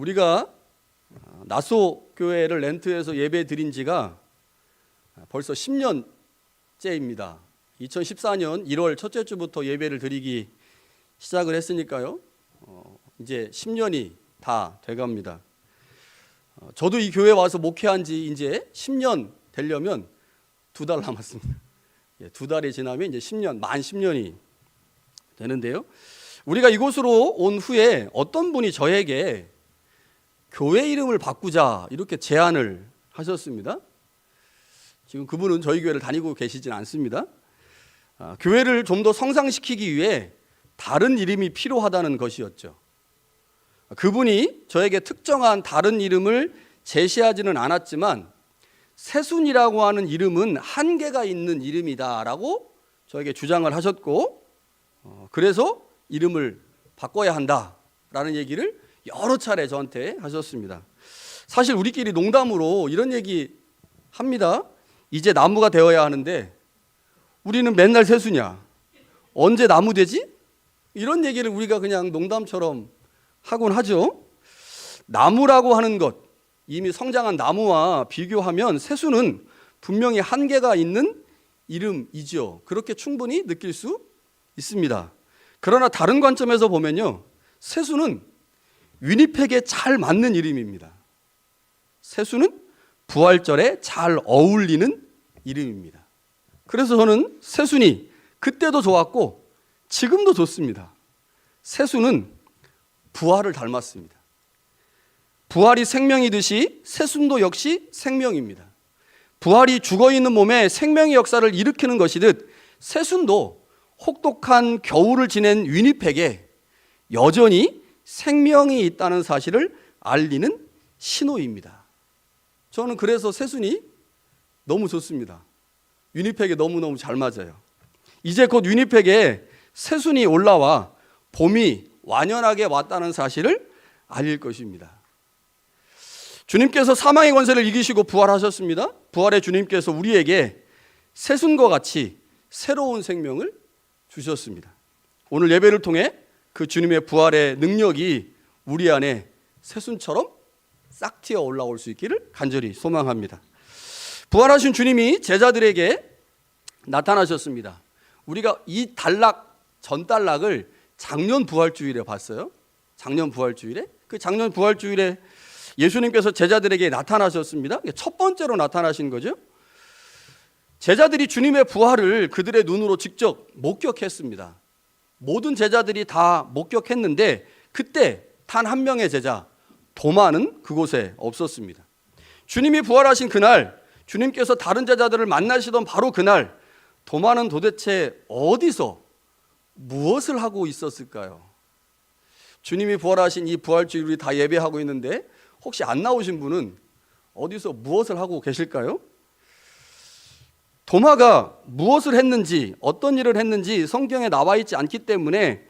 우리가 나소 교회를 렌트해서 예배 드린 지가 벌써 10년째입니다. 2014년 1월 첫째 주부터 예배를 드리기 시작을 했으니까요. 이제 10년이 다 돼갑니다. 저도 이 교회 와서 목회한 지 이제 10년 되려면 2달 남았습니다. 2달이 지나면 이제 10년, 만 10년이 되는데요. 우리가 이곳으로 온 후에 어떤 분이 저에게 교회 이름을 바꾸자 이렇게 제안을 하셨습니다. 지금 그분은 저희 교회를 다니고 계시진 않습니다. 교회를 좀 더 성장시키기 위해 다른 이름이 필요하다는 것이었죠. 그분이 저에게 특정한 다른 이름을 제시하지는 않았지만 새순이라고 하는 이름은 한계가 있는 이름이다라고 저에게 주장을 하셨고, 그래서 이름을 바꿔야 한다라는 얘기를 여러 차례 저한테 하셨습니다. 사실 우리끼리 농담으로 이런 얘기 합니다. 이제 나무가 되어야 하는데 우리는 맨날 새수냐, 언제 나무 되지? 이런 얘기를 우리가 그냥 농담처럼 하곤 하죠. 나무라고 하는 것, 이미 성장한 나무와 비교하면 새수는 분명히 한계가 있는 이름이죠. 그렇게 충분히 느낄 수 있습니다. 그러나 다른 관점에서 보면요, 새수는 위니펙에 잘 맞는 이름입니다. 새수는 부활절에 잘 어울리는 이름입니다. 그래서 저는 새순이 그때도 좋았고 지금도 좋습니다. 새수는 부활을 닮았습니다. 부활이 생명이듯이 새순도 역시 생명입니다. 부활이 죽어있는 몸에 생명의 역사를 일으키는 것이듯 새순도 혹독한 겨울을 지낸 위니펙에 여전히 생명이 있다는 사실을 알리는 신호입니다. 저는 그래서 새순이 너무 좋습니다. 위니펙에 너무너무 잘 맞아요. 이제 곧 위니펙에 새순이 올라와 봄이 완연하게 왔다는 사실을 알릴 것입니다. 주님께서 사망의 권세를 이기시고 부활하셨습니다. 부활의 주님께서 우리에게 새순과 같이 새로운 생명을 주셨습니다. 오늘 예배를 통해 그 주님의 부활의 능력이 우리 안에 새순처럼 싹 튀어 올라올 수 있기를 간절히 소망합니다. 부활하신 주님이 제자들에게 나타나셨습니다. 우리가 이 전단락을 작년 부활주일에 봤어요. 작년 부활주일에. 그 작년 부활주일에 예수님께서 제자들에게 나타나셨습니다. 첫 번째로 나타나신 거죠. 제자들이 주님의 부활을 그들의 눈으로 직접 목격했습니다. 모든 제자들이 다 목격했는데 그때 단 한 명의 제자 도마는 그곳에 없었습니다. 주님이 부활하신 그날, 주님께서 다른 제자들을 만나시던 바로 그날, 도마는 도대체 어디서 무엇을 하고 있었을까요? 주님이 부활하신 이 부활주일 우리 다 예배하고 있는데 혹시 안 나오신 분은 어디서 무엇을 하고 계실까요? 도마가 무엇을 했는지, 어떤 일을 했는지 성경에 나와 있지 않기 때문에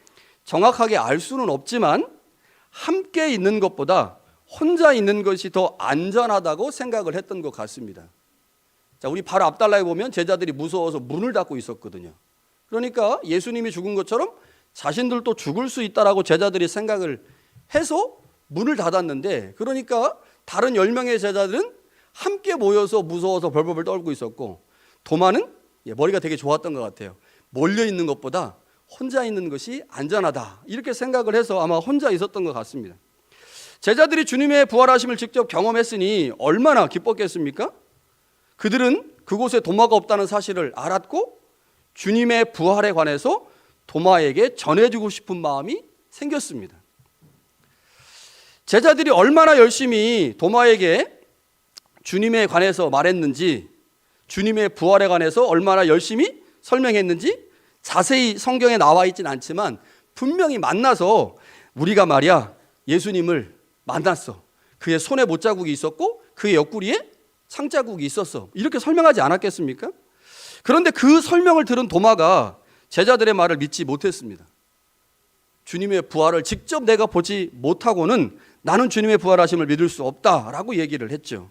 정확하게 알 수는 없지만 함께 있는 것보다 혼자 있는 것이 더 안전하다고 생각을 했던 것 같습니다. 자, 우리 바로 앞달라에 보면 제자들이 무서워서 문을 닫고 있었거든요. 그러니까 예수님이 죽은 것처럼 자신들도 죽을 수 있다라고 제자들이 생각을 해서 문을 닫았는데, 그러니까 다른 10명의 제자들은 함께 모여서 무서워서 벌벌 떨고 있었고, 도마는 머리가 되게 좋았던 것 같아요. 몰려 있는 것보다 혼자 있는 것이 안전하다, 이렇게 생각을 해서 아마 혼자 있었던 것 같습니다. 제자들이 주님의 부활하심을 직접 경험했으니 얼마나 기뻤겠습니까? 그들은 그곳에 도마가 없다는 사실을 알았고 주님의 부활에 관해서 도마에게 전해주고 싶은 마음이 생겼습니다. 제자들이 얼마나 열심히 도마에게 주님에 관해서 말했는지, 주님의 부활에 관해서 얼마나 열심히 설명했는지 자세히 성경에 나와 있진 않지만 분명히 만나서 우리가 말이야 예수님을 만났어, 그의 손에 못자국이 있었고 그의 옆구리에 상자국이 있었어, 이렇게 설명하지 않았겠습니까? 그런데 그 설명을 들은 도마가 제자들의 말을 믿지 못했습니다. 주님의 부활을 직접 내가 보지 못하고는 나는 주님의 부활하심을 믿을 수 없다라고 얘기를 했죠.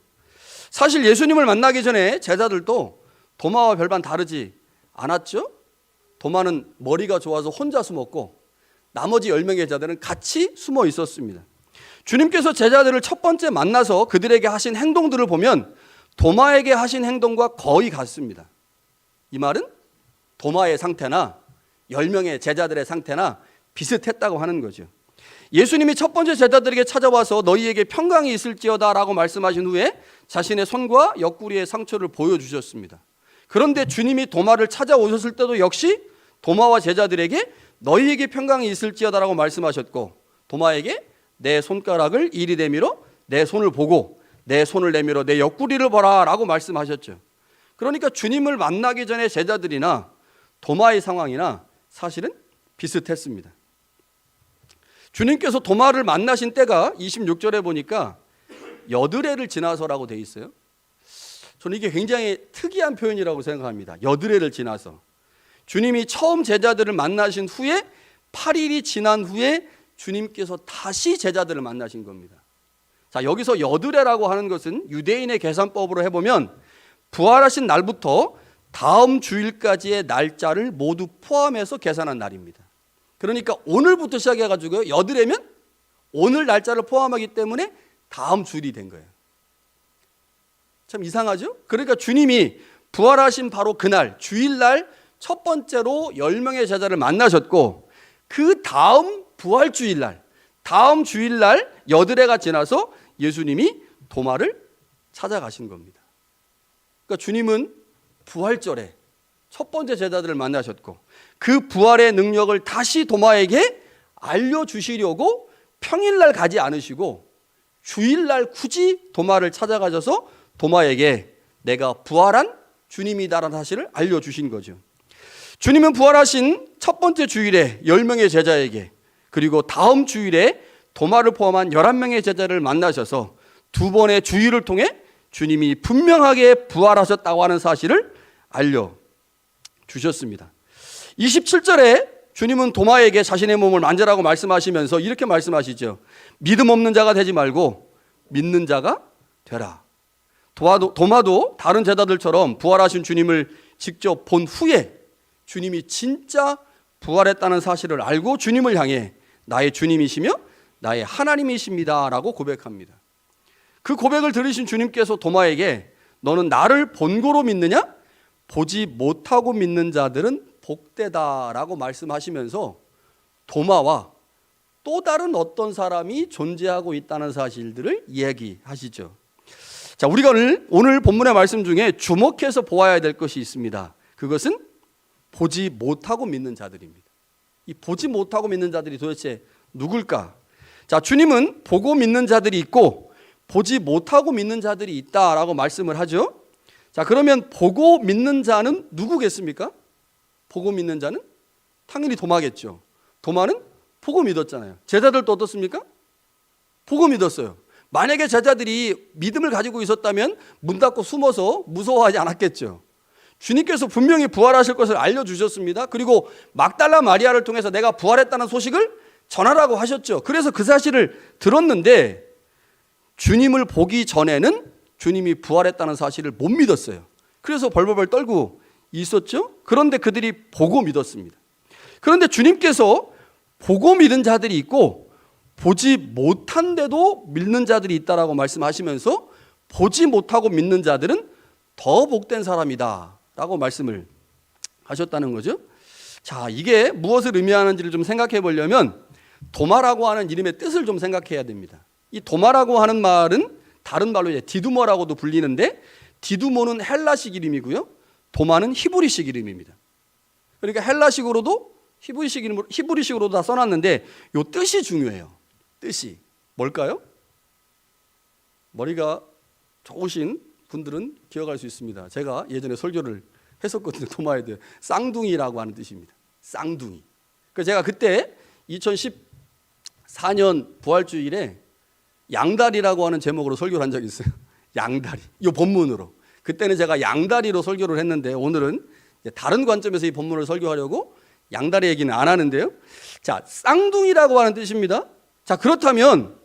사실 예수님을 만나기 전에 제자들도 도마와 별반 다르지 않았죠. 도마는 머리가 좋아서 혼자 숨었고 나머지 10명의 제자들은 같이 숨어 있었습니다. 주님께서 제자들을 첫 번째 만나서 그들에게 하신 행동들을 보면 도마에게 하신 행동과 거의 같습니다. 이 말은 도마의 상태나 10명의 제자들의 상태나 비슷했다고 하는 거죠. 예수님이 첫 번째 제자들에게 찾아와서 너희에게 평강이 있을지어다 라고 말씀하신 후에 자신의 손과 옆구리의 상처를 보여주셨습니다. 그런데 주님이 도마를 찾아오셨을 때도 역시 도마와 제자들에게 너희에게 평강이 있을지어다 라고 말씀하셨고, 도마에게 내 손가락을 이리 내밀어 내 손을 보고 내 손을 내밀어 내 옆구리를 보라 라고 말씀하셨죠. 그러니까 주님을 만나기 전에 제자들이나 도마의 상황이나 사실은 비슷했습니다. 주님께서 도마를 만나신 때가 26절에 보니까 여드레를 지나서라고 돼 있어요. 저는 이게 굉장히 특이한 표현이라고 생각합니다. 여드레를 지나서. 주님이 처음 제자들을 만나신 후에 8일이 지난 후에 주님께서 다시 제자들을 만나신 겁니다. 자, 여기서 여드레라고 하는 것은 유대인의 계산법으로 해보면 부활하신 날부터 다음 주일까지의 날짜를 모두 포함해서 계산한 날입니다. 그러니까 오늘부터 시작해가지고 여드레면 오늘 날짜를 포함하기 때문에 다음 주일이 된 거예요. 참 이상하죠? 그러니까 주님이 부활하신 바로 그날 주일날 첫 번째로 10명의 제자를 만나셨고, 그 다음 부활주일날, 다음 주일날 여드레가 지나서 예수님이 도마를 찾아가신 겁니다. 그러니까 주님은 부활절에 첫 번째 제자들을 만나셨고, 그 부활의 능력을 다시 도마에게 알려주시려고 평일날 가지 않으시고 주일날 굳이 도마를 찾아가셔서 도마에게 내가 부활한 주님이다라는 사실을 알려주신 거죠. 주님은 부활하신 첫 번째 주일에 10명의 제자에게, 그리고 다음 주일에 도마를 포함한 11명의 제자를 만나셔서 두 번의 주일을 통해 주님이 분명하게 부활하셨다고 하는 사실을 알려주셨습니다. 27절에 주님은 도마에게 자신의 몸을 만져라고 말씀하시면서 이렇게 말씀하시죠. 믿음 없는 자가 되지 말고 믿는 자가 되라. 도마도 다른 제자들처럼 부활하신 주님을 직접 본 후에 주님이 진짜 부활했다는 사실을 알고 주님을 향해 나의 주님이시며 나의 하나님이십니다 라고 고백합니다. 그 고백을 들으신 주님께서 도마에게 너는 나를 본고로 믿느냐? 보지 못하고 믿는 자들은 복되다 라고 말씀하시면서 도마와 또 다른 어떤 사람이 존재하고 있다는 사실들을 이야기하시죠. 자, 우리가 오늘 본문의 말씀 중에 주목해서 보아야 될 것이 있습니다. 그것은 보지 못하고 믿는 자들입니다. 이 보지 못하고 믿는 자들이 도대체 누굴까? 자, 주님은 보고 믿는 자들이 있고 보지 못하고 믿는 자들이 있다라고 말씀을 하죠. 자, 그러면 보고 믿는 자는 누구겠습니까? 보고 믿는 자는 당연히 도마겠죠. 도마는 보고 믿었잖아요. 제자들도 어떻습니까? 보고 믿었어요. 만약에 제자들이 믿음을 가지고 있었다면 문 닫고 숨어서 무서워하지 않았겠죠. 주님께서 분명히 부활하실 것을 알려주셨습니다. 그리고 막달라 마리아를 통해서 내가 부활했다는 소식을 전하라고 하셨죠. 그래서 그 사실을 들었는데 주님을 보기 전에는 주님이 부활했다는 사실을 못 믿었어요. 그래서 벌벌벌 떨고 있었죠. 그런데 그들이 보고 믿었습니다. 그런데 주님께서 보고 믿은 자들이 있고 보지 못한데도 믿는 자들이 있다라고 말씀하시면서 보지 못하고 믿는 자들은 더 복된 사람이다 라고 말씀을 하셨다는 거죠. 자, 이게 무엇을 의미하는지를 좀 생각해 보려면 도마라고 하는 이름의 뜻을 좀 생각해야 됩니다. 이 도마라고 하는 말은 다른 말로 이제 디두머라고도 불리는데, 디두모는 헬라식 이름이고요, 도마는 히브리식 이름입니다. 그러니까 헬라식으로도 히브리식으로도 다 써놨는데 이 뜻이 중요해요. 뜻이 뭘까요? 머리가 좋으신 분들은 기억할 수 있습니다. 제가 예전에 설교를 했었거든요. 도마에 대해 쌍둥이라고 하는 뜻입니다. 쌍둥이. 그래서 제가 그때 2014년 부활주일에 양다리라고 하는 제목으로 설교를 한 적이 있어요. 양다리. 이 본문으로. 그때는 제가 양다리로 설교를 했는데 오늘은 다른 관점에서 이 본문을 설교하려고 양다리 얘기는 안 하는데요. 자, 쌍둥이라고 하는 뜻입니다. 자, 그렇다면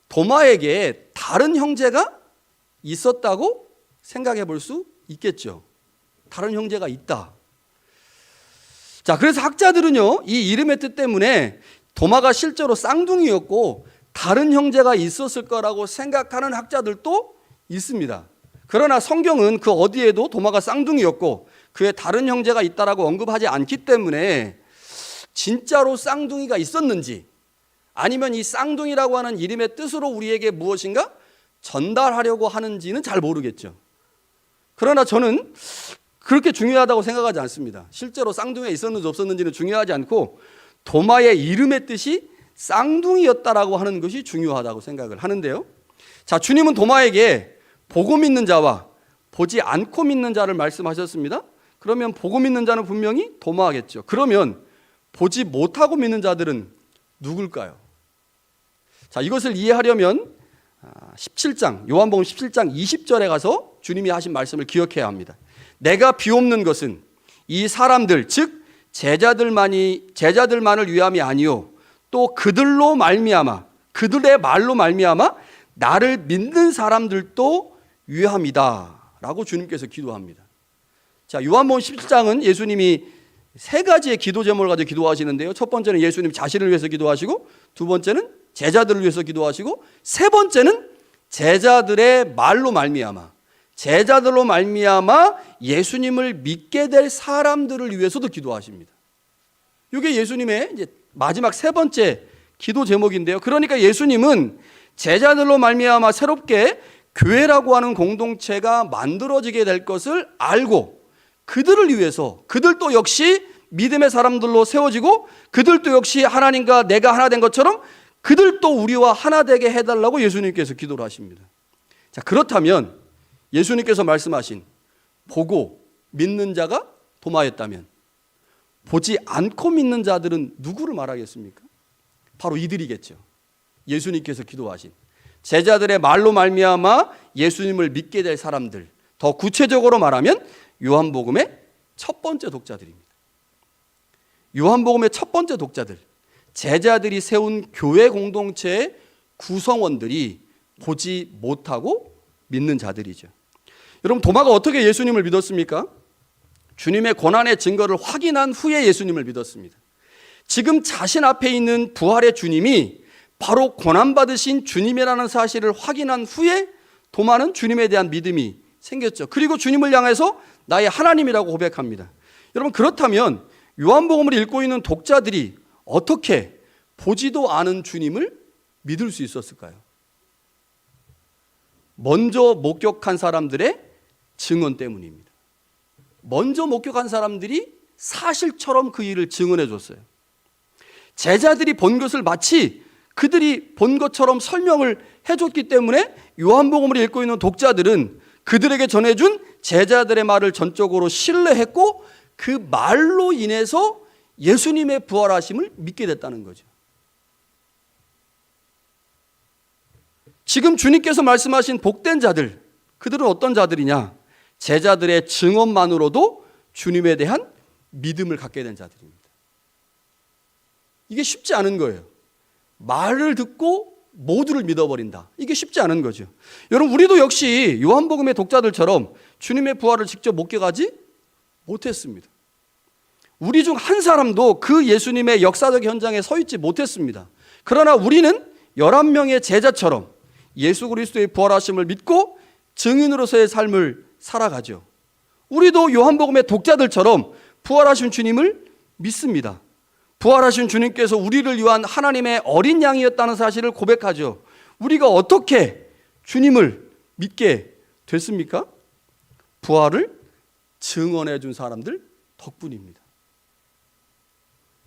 도마에게 다른 형제가 있었다고 생각해 볼 수 있겠죠. 다른 형제가 있다. 자, 그래서 학자들은요, 이 이름의 뜻 때문에 도마가 실제로 쌍둥이였고 다른 형제가 있었을 거라고 생각하는 학자들도 있습니다. 그러나 성경은 그 어디에도 도마가 쌍둥이였고 그의 다른 형제가 있다라고 언급하지 않기 때문에 진짜로 쌍둥이가 있었는지 아니면 이 쌍둥이라고 하는 이름의 뜻으로 우리에게 무엇인가 전달하려고 하는지는 잘 모르겠죠. 그러나 저는 그렇게 중요하다고 생각하지 않습니다. 실제로 쌍둥이가 있었는지 없었는지는 중요하지 않고 도마의 이름의 뜻이 쌍둥이였다라고 하는 것이 중요하다고 생각을 하는데요. 자, 주님은 도마에게 보고 믿는 자와 보지 않고 믿는 자를 말씀하셨습니다. 그러면 보고 믿는 자는 분명히 도마겠죠. 그러면 보지 못하고 믿는 자들은 누굴까요? 자, 이것을 이해하려면 17장 요한복음 17장 20절에 가서 주님이 하신 말씀을 기억해야 합니다. 내가 비옵는 것은 이 사람들 즉 제자들만을 위함이 아니요 또 그들로 말미암아 그들의 말로 말미암아 나를 믿는 사람들도 위함이다 라고 주님께서 기도합니다. 자, 요한복음 17장은 예수님이 세 가지의 기도 제목을 가지고 기도하시는데요. 첫 번째는 예수님 자신을 위해서 기도하시고, 두 번째는 제자들을 위해서 기도하시고, 세 번째는 제자들의 말로 말미암아 제자들로 말미암아 예수님을 믿게 될 사람들을 위해서도 기도하십니다. 이게 예수님의 이제 마지막 세 번째 기도 제목인데요. 그러니까 예수님은 제자들로 말미암아 새롭게 교회라고 하는 공동체가 만들어지게 될 것을 알고 그들을 위해서 그들도 역시 믿음의 사람들로 세워지고 그들도 역시 하나님과 내가 하나 된 것처럼 그들도 우리와 하나 되게 해달라고 예수님께서 기도를 하십니다. 자, 그렇다면 예수님께서 말씀하신 보고 믿는 자가 도마였다면 보지 않고 믿는 자들은 누구를 말하겠습니까? 바로 이들이겠죠. 예수님께서 기도하신 제자들의 말로 말미암아 예수님을 믿게 될 사람들, 더 구체적으로 말하면 요한복음의 첫 번째 독자들입니다. 요한복음의 첫 번째 독자들, 제자들이 세운 교회 공동체의 구성원들이 보지 못하고 믿는 자들이죠. 여러분, 도마가 어떻게 예수님을 믿었습니까? 주님의 고난의 증거를 확인한 후에 예수님을 믿었습니다. 지금 자신 앞에 있는 부활의 주님이 바로 고난받으신 주님이라는 사실을 확인한 후에 도마는 주님에 대한 믿음이 생겼죠. 그리고 주님을 향해서 나의 하나님이라고 고백합니다. 여러분, 그렇다면 요한복음을 읽고 있는 독자들이 어떻게 보지도 않은 주님을 믿을 수 있었을까요? 먼저 목격한 사람들의 증언 때문입니다. 먼저 목격한 사람들이 사실처럼 그 일을 증언해 줬어요. 제자들이 본 것을 마치 그들이 본 것처럼 설명을 해줬기 때문에 요한복음을 읽고 있는 독자들은 그들에게 전해준 제자들의 말을 전적으로 신뢰했고 그 말로 인해서 예수님의 부활하심을 믿게 됐다는 거죠. 지금 주님께서 말씀하신 복된 자들, 그들은 어떤 자들이냐? 제자들의 증언만으로도 주님에 대한 믿음을 갖게 된 자들입니다. 이게 쉽지 않은 거예요. 말을 듣고 모두를 믿어버린다. 이게 쉽지 않은 거죠. 여러분, 우리도 역시 요한복음의 독자들처럼 주님의 부활을 직접 목격하지 못했습니다. 우리 중 한 사람도 그 예수님의 역사적 현장에 서 있지 못했습니다. 그러나 우리는 11명의 제자처럼 예수 그리스도의 부활하심을 믿고 증인으로서의 삶을 살아가죠. 우리도 요한복음의 독자들처럼 부활하신 주님을 믿습니다. 부활하신 주님께서 우리를 위한 하나님의 어린 양이었다는 사실을 고백하죠. 우리가 어떻게 주님을 믿게 됐습니까? 부활을 증언해 준 사람들 덕분입니다.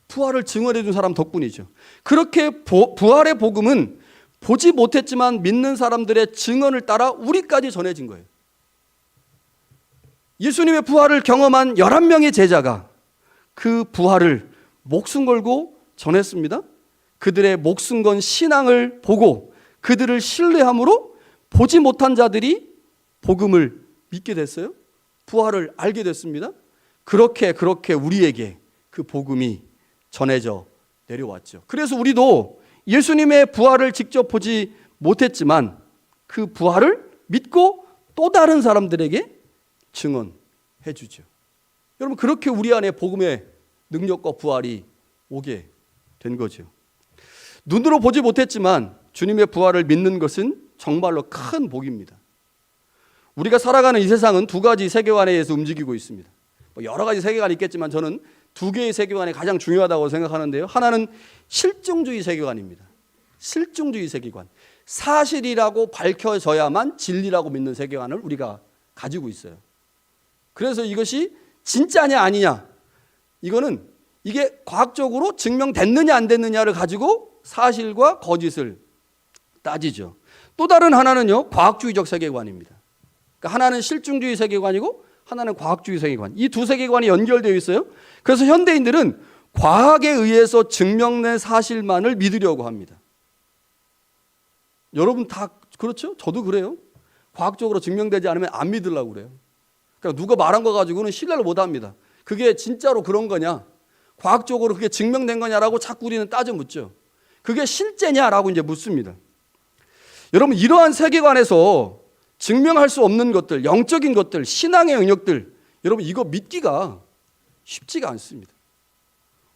부활을 증언해 준 사람 덕분이죠. 그렇게 부활의 복음은 보지 못했지만 믿는 사람들의 증언을 따라 우리까지 전해진 거예요. 예수님의 부활을 경험한 11명의 제자가 그 부활을 목숨 걸고 전했습니다. 그들의 목숨 건 신앙을 보고 그들을 신뢰함으로 보지 못한 자들이 복음을 믿게 됐어요. 부활을 알게 됐습니다. 그렇게 우리에게 그 복음이 전해져 내려왔죠. 그래서 우리도 예수님의 부활을 직접 보지 못했지만 그 부활을 믿고 또 다른 사람들에게 증언해 주죠. 여러분, 그렇게 우리 안에 복음의 능력과 부활이 오게 된 거죠. 눈으로 보지 못했지만 주님의 부활을 믿는 것은 정말로 큰 복입니다. 우리가 살아가는 이 세상은 두 가지 세계관에 의해서 움직이고 있습니다. 여러 가지 세계관이 있겠지만 저는 두 개의 세계관이 가장 중요하다고 생각하는데요. 하나는 실증주의 세계관입니다. 실증주의 세계관. 사실이라고 밝혀져야만 진리라고 믿는 세계관을 우리가 가지고 있어요. 그래서 이것이 진짜냐 아니냐, 이거는 이게 과학적으로 증명됐느냐 안 됐느냐를 가지고 사실과 거짓을 따지죠. 또 다른 하나는요, 과학주의적 세계관입니다. 그러니까 하나는 실증주의 세계관이고 하나는 과학주의 세계관. 이 두 세계관이 연결되어 있어요. 그래서 현대인들은 과학에 의해서 증명된 사실만을 믿으려고 합니다. 여러분 다 그렇죠? 저도 그래요. 과학적으로 증명되지 않으면 안 믿으려고 그래요. 그러니까 누가 말한 거 가지고는 신뢰를 못 합니다. 그게 진짜로 그런 거냐? 과학적으로 그게 증명된 거냐라고 자꾸 우리는 따져 묻죠. 그게 실제냐라고 이제 묻습니다. 여러분, 이러한 세계관에서 증명할 수 없는 것들, 영적인 것들, 신앙의 영역들, 여러분 이거 믿기가 쉽지가 않습니다.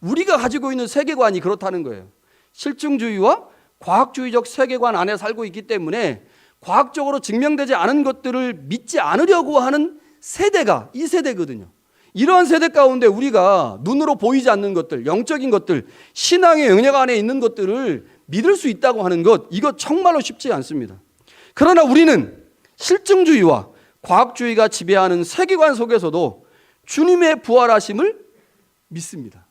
우리가 가지고 있는 세계관이 그렇다는 거예요. 실증주의와 과학주의적 세계관 안에 살고 있기 때문에 과학적으로 증명되지 않은 것들을 믿지 않으려고 하는 세대가 이 세대거든요. 이러한 세대 가운데 우리가 눈으로 보이지 않는 것들, 영적인 것들, 신앙의 영역 안에 있는 것들을 믿을 수 있다고 하는 것, 이거 정말로 쉽지 않습니다. 그러나 우리는 실증주의와 과학주의가 지배하는 세계관 속에서도 주님의 부활하심을 믿습니다.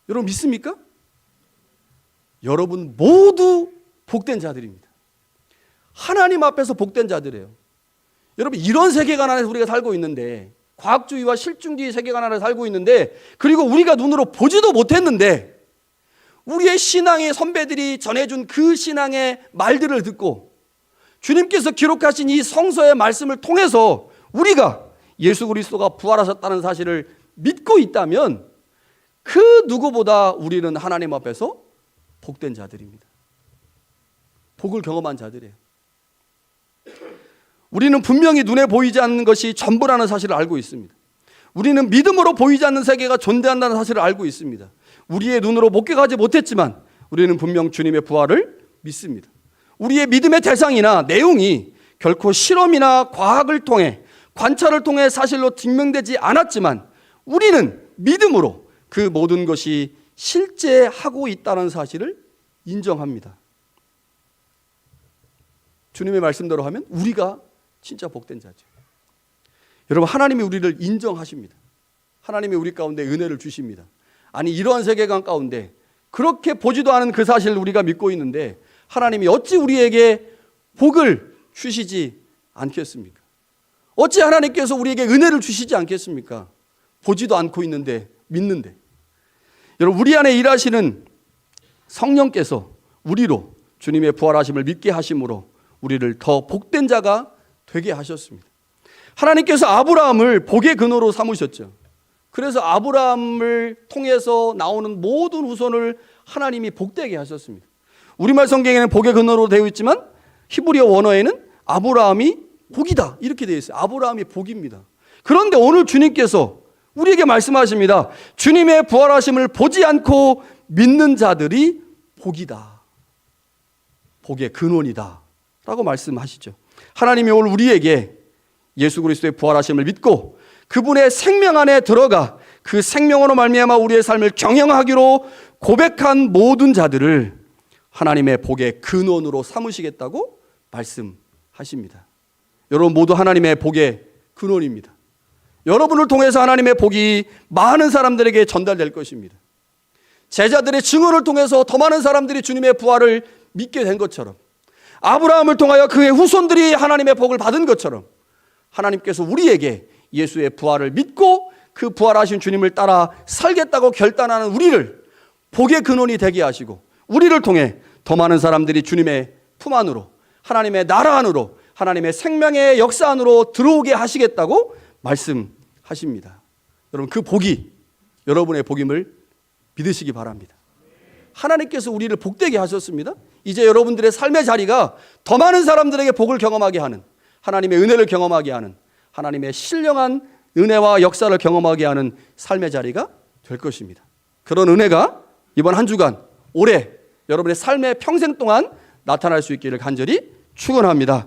여러분 믿습니까? 여러분 모두 복된 자들입니다. 하나님 앞에서 복된 자들이에요. 여러분 이런 세계관 안에서 우리가 살고 있는데, 과학주의와 실증주의 세계관 안에 살고 있는데, 그리고 우리가 눈으로 보지도 못했는데 우리의 신앙의 선배들이 전해준 그 신앙의 말들을 듣고 주님께서 기록하신 이 성서의 말씀을 통해서 우리가 예수 그리스도가 부활하셨다는 사실을 믿고 있다면 그 누구보다 우리는 하나님 앞에서 복된 자들입니다. 복을 경험한 자들이에요. 우리는 분명히 눈에 보이지 않는 것이 전부라는 사실을 알고 있습니다. 우리는 믿음으로 보이지 않는 세계가 존재한다는 사실을 알고 있습니다. 우리의 눈으로 목격하지 못했지만 우리는 분명 주님의 부활을 믿습니다. 우리의 믿음의 대상이나 내용이 결코 실험이나 과학을 통해, 관찰을 통해 사실로 증명되지 않았지만 우리는 믿음으로 그 모든 것이 실제 하고 있다는 사실을 인정합니다. 주님의 말씀대로 하면 우리가 진짜 복된 자죠. 여러분, 하나님이 우리를 인정하십니다. 하나님이 우리 가운데 은혜를 주십니다. 아니, 이러한 세계관 가운데 그렇게 보지도 않은 그 사실을 우리가 믿고 있는데 하나님이 어찌 우리에게 복을 주시지 않겠습니까? 어찌 하나님께서 우리에게 은혜를 주시지 않겠습니까? 보지도 않고 있는데, 믿는데. 여러분, 우리 안에 일하시는 성령께서 우리로 주님의 부활하심을 믿게 하심으로 우리를 더 복된 자가 되게 하셨습니다. 하나님께서 아브라함을 복의 근원으로 삼으셨죠. 그래서 아브라함을 통해서 나오는 모든 후손을 하나님이 복되게 하셨습니다. 우리말 성경에는 복의 근원으로 되어 있지만 히브리어 원어에는 아브라함이 복이다 이렇게 되어 있어요. 아브라함이 복입니다. 그런데 오늘 주님께서 우리에게 말씀하십니다. 주님의 부활하심을 보지 않고 믿는 자들이 복이다. 복의 근원이다 라고 말씀하시죠. 하나님이 오늘 우리에게 예수 그리스도의 부활하심을 믿고 그분의 생명 안에 들어가 그 생명으로 말미암아 우리의 삶을 경영하기로 고백한 모든 자들을 하나님의 복의 근원으로 삼으시겠다고 말씀하십니다. 여러분 모두 하나님의 복의 근원입니다. 여러분을 통해서 하나님의 복이 많은 사람들에게 전달될 것입니다. 제자들의 증언을 통해서 더 많은 사람들이 주님의 부활을 믿게 된 것처럼, 아브라함을 통하여 그의 후손들이 하나님의 복을 받은 것처럼 하나님께서 우리에게 예수의 부활을 믿고 그 부활하신 주님을 따라 살겠다고 결단하는 우리를 복의 근원이 되게 하시고 우리를 통해 더 많은 사람들이 주님의 품 안으로, 하나님의 나라 안으로, 하나님의 생명의 역사 안으로 들어오게 하시겠다고 말씀하십니다. 여러분 그 복이 여러분의 복임을 믿으시기 바랍니다. 하나님께서 우리를 복되게 하셨습니다. 이제 여러분들의 삶의 자리가 더 많은 사람들에게 복을 경험하게 하는, 하나님의 은혜를 경험하게 하는, 하나님의 신령한 은혜와 역사를 경험하게 하는 삶의 자리가 될 것입니다. 그런 은혜가 이번 한 주간, 올해 여러분의 삶의 평생 동안 나타날 수 있기를 간절히 축원합니다.